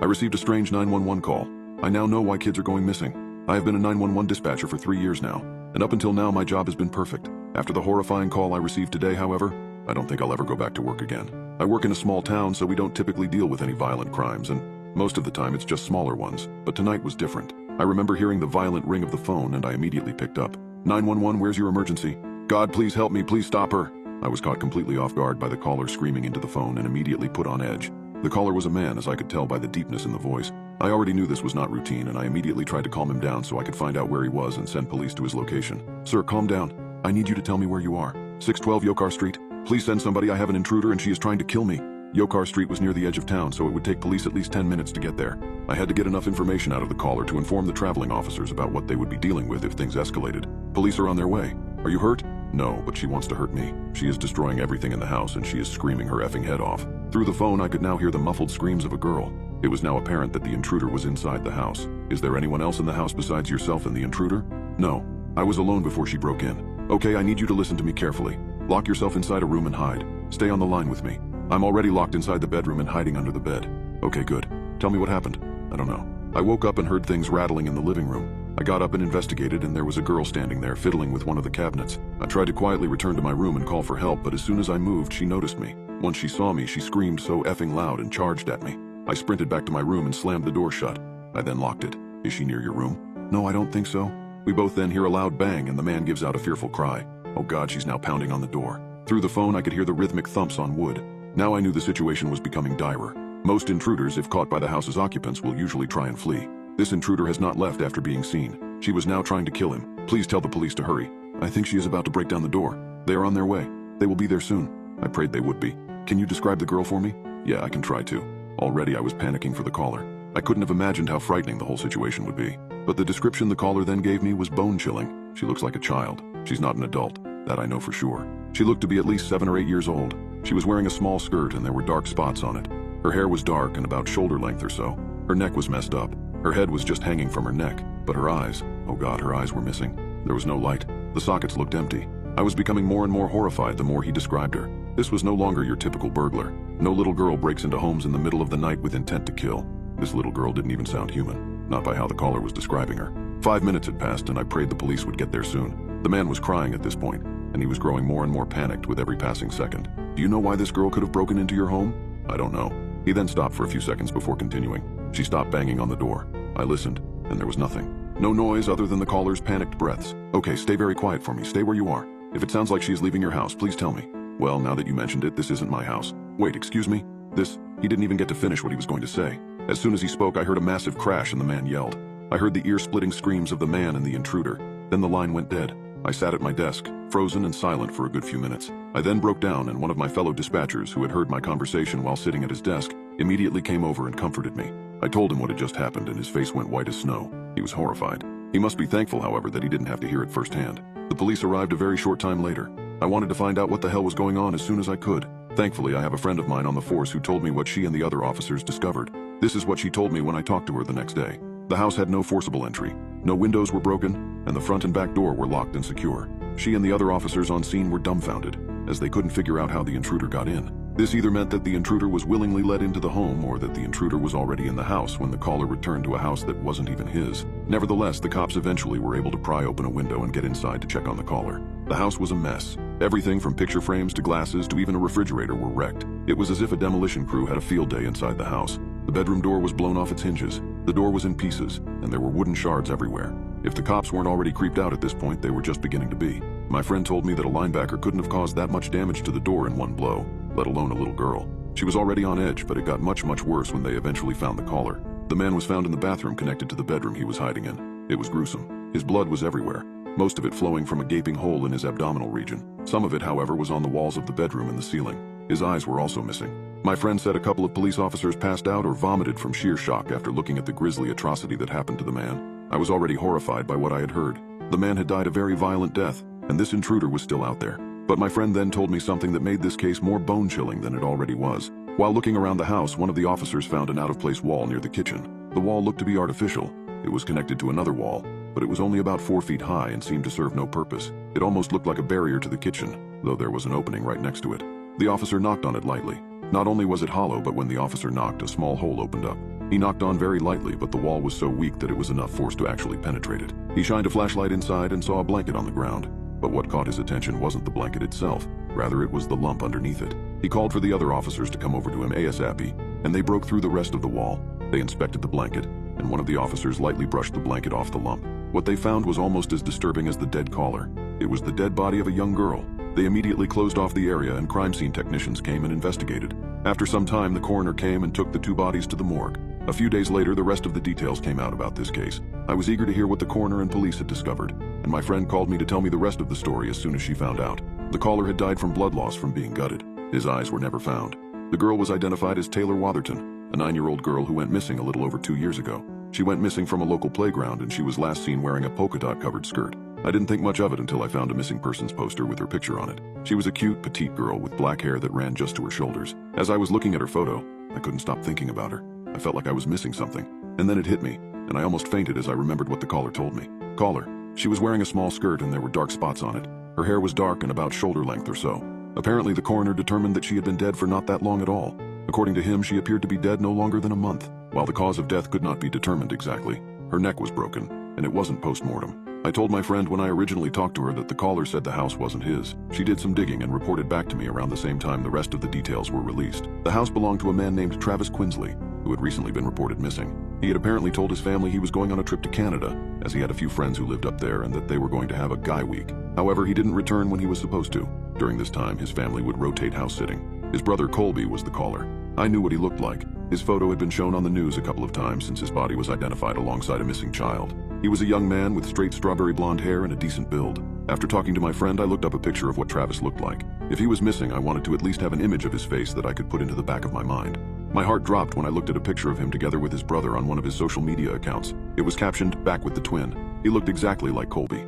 I received a strange 911 call. I now know why kids are going missing. I have been a 911 dispatcher for 3 years now, and up until now my job has been perfect. After the horrifying call I received today, however, I don't think I'll ever go back to work again. I work in a small town, so we don't typically deal with any violent crimes, and most of the time it's just smaller ones, but tonight was different. I remember hearing the violent ring of the phone, and I immediately picked up. 911, where's your emergency? God, please help me, please stop her. I was caught completely off guard by the caller screaming into the phone and immediately put on edge. The caller was a man, as I could tell by the deepness in the voice. I already knew this was not routine, and I immediately tried to calm him down so I could find out where he was and send police to his location. Sir, calm down. I need you to tell me where you are. 612 Yokar Street. Please send somebody, I have an intruder and she is trying to kill me. Yokar Street was near the edge of town, so it would take police at least 10 minutes to get there. I had to get enough information out of the caller to inform the traveling officers about what they would be dealing with if things escalated. Police are on their way. Are you hurt? No, but she wants to hurt me. She is destroying everything in the house and she is screaming her effing head off. Through the phone, I could now hear the muffled screams of a girl. It was now apparent that the intruder was inside the house. Is there anyone else in the house besides yourself and the intruder? No. I was alone before she broke in. Okay, I need you to listen to me carefully. Lock yourself inside a room and hide. Stay on the line with me. I'm already locked inside the bedroom and hiding under the bed. Okay, good. Tell me what happened. I don't know. I woke up and heard things rattling in the living room. I got up and investigated, and there was a girl standing there fiddling with one of the cabinets. I tried to quietly return to my room and call for help, but as soon as I moved, she noticed me. Once she saw me, she screamed so effing loud and charged at me. I sprinted back to my room and slammed the door shut. I then locked it. Is she near your room? No, I don't think so. We both then hear a loud bang and the man gives out a fearful cry. Oh God, she's now pounding on the door. Through the phone, I could hear the rhythmic thumps on wood. Now I knew the situation was becoming direr. Most intruders, if caught by the house's occupants, will usually try and flee. This intruder has not left after being seen. She was now trying to kill him. Please tell the police to hurry. I think she is about to break down the door. They are on their way. They will be there soon. I prayed they would be. Can you describe the girl for me? Yeah, I can try to. Already I was panicking for the caller. I couldn't have imagined how frightening the whole situation would be. But the description the caller then gave me was bone-chilling. She looks like a child. She's not an adult. That I know for sure. She looked to be at least 7 or 8 years old. She was wearing a small skirt and there were dark spots on it. Her hair was dark and about shoulder length or so. Her neck was messed up. Her head was just hanging from her neck, but her eyes, oh God, her eyes were missing. There was no light. The sockets looked empty. I was becoming more and more horrified the more he described her. This was no longer your typical burglar. No little girl breaks into homes in the middle of the night with intent to kill. This little girl didn't even sound human, not by how the caller was describing her. 5 minutes had passed and I prayed the police would get there soon. The man was crying at this point, and he was growing more and more panicked with every passing second. Do you know why this girl could have broken into your home? I don't know. He then stopped for a few seconds before continuing. She stopped banging on the door. I listened, and there was nothing. No noise other than the caller's panicked breaths. Okay, stay very quiet for me. Stay where you are. If it sounds like she is leaving your house, please tell me. Well, now that you mentioned it, this isn't my house. Wait, excuse me? He didn't even get to finish what he was going to say. As soon as he spoke, I heard a massive crash and the man yelled. I heard the ear-splitting screams of the man and the intruder. Then the line went dead. I sat at my desk, frozen and silent for a good few minutes. I then broke down, and one of my fellow dispatchers, who had heard my conversation while sitting at his desk, immediately came over and comforted me. I told him what had just happened, and his face went white as snow. He was horrified. He must be thankful, however, that he didn't have to hear it firsthand. The police arrived a very short time later. I wanted to find out what the hell was going on as soon as I could. Thankfully, I have a friend of mine on the force who told me what she and the other officers discovered. This is what she told me when I talked to her the next day. The house had no forcible entry. No windows were broken, and the front and back door were locked and secure. She and the other officers on scene were dumbfounded, as they couldn't figure out how the intruder got in. This either meant that the intruder was willingly let into the home or that the intruder was already in the house when the caller returned to a house that wasn't even his. Nevertheless, the cops eventually were able to pry open a window and get inside to check on the caller. The house was a mess. Everything from picture frames to glasses to even a refrigerator were wrecked. It was as if a demolition crew had a field day inside the house. The bedroom door was blown off its hinges. The door was in pieces, and there were wooden shards everywhere. If the cops weren't already creeped out at this point, they were just beginning to be. My friend told me that a linebacker couldn't have caused that much damage to the door in one blow, let alone a little girl. She was already on edge, but it got much worse when they eventually found the caller. The man was found in the bathroom connected to the bedroom he was hiding in. It was gruesome. His blood was everywhere, most of it flowing from a gaping hole in his abdominal region. Some of it, however, was on the walls of the bedroom and the ceiling. His eyes were also missing. My friend said a couple of police officers passed out or vomited from sheer shock after looking at the grisly atrocity that happened to the man. I was already horrified by what I had heard. The man had died a very violent death, and this intruder was still out there. But my friend then told me something that made this case more bone-chilling than it already was. While looking around the house, one of the officers found an out-of-place wall near the kitchen. The wall looked to be artificial. It was connected to another wall, but it was only about 4 feet high and seemed to serve no purpose. It almost looked like a barrier to the kitchen, though there was an opening right next to it. The officer knocked on it lightly. Not only was it hollow, but when the officer knocked, a small hole opened up. He knocked on very lightly, but the wall was so weak that it was enough force to actually penetrate it. He shined a flashlight inside and saw a blanket on the ground. But what caught his attention wasn't the blanket itself, rather it was the lump underneath it. He called for the other officers to come over to him ASAP, and they broke through the rest of the wall. They inspected the blanket, and one of the officers lightly brushed the blanket off the lump. What they found was almost as disturbing as the dead caller. It was the dead body of a young girl. They immediately closed off the area and crime scene technicians came and investigated. After some time, the coroner came and took the two bodies to the morgue. A few days later, the rest of the details came out about this case. I was eager to hear what the coroner and police had discovered, and my friend called me to tell me the rest of the story as soon as she found out. The caller had died from blood loss from being gutted. His eyes were never found. The girl was identified as Taylor Watherton, a 9-year-old girl who went missing a little over 2 years ago. She went missing from a local playground and she was last seen wearing a polka dot covered skirt. I didn't think much of it until I found a missing persons poster with her picture on it. She was a cute, petite girl with black hair that ran just to her shoulders. As I was looking at her photo, I couldn't stop thinking about her. I felt like I was missing something. And then it hit me, and I almost fainted as I remembered what the caller told me. Caller. She was wearing a small skirt and there were dark spots on it. Her hair was dark and about shoulder length or so. Apparently the coroner determined that she had been dead for not that long at all. According to him, she appeared to be dead no longer than a month. While the cause of death could not be determined exactly, her neck was broken, and it wasn't post-mortem. I told my friend when I originally talked to her that the caller said the house wasn't his. She did some digging and reported back to me around the same time the rest of the details were released. The house belonged to a man named Travis Quinsley, who had recently been reported missing. He had apparently told his family he was going on a trip to Canada, as he had a few friends who lived up there and that they were going to have a guy week. However, he didn't return when he was supposed to. During this time, his family would rotate house sitting. His brother Colby was the caller. I knew what he looked like. His photo had been shown on the news a couple of times since his body was identified alongside a missing child. He was a young man with straight strawberry blonde hair and a decent build. After talking to my friend, I looked up a picture of what Travis looked like. If he was missing, I wanted to at least have an image of his face that I could put into the back of my mind. My heart dropped when I looked at a picture of him together with his brother on one of his social media accounts. It was captioned, "Back with the Twin." He looked exactly like Colby.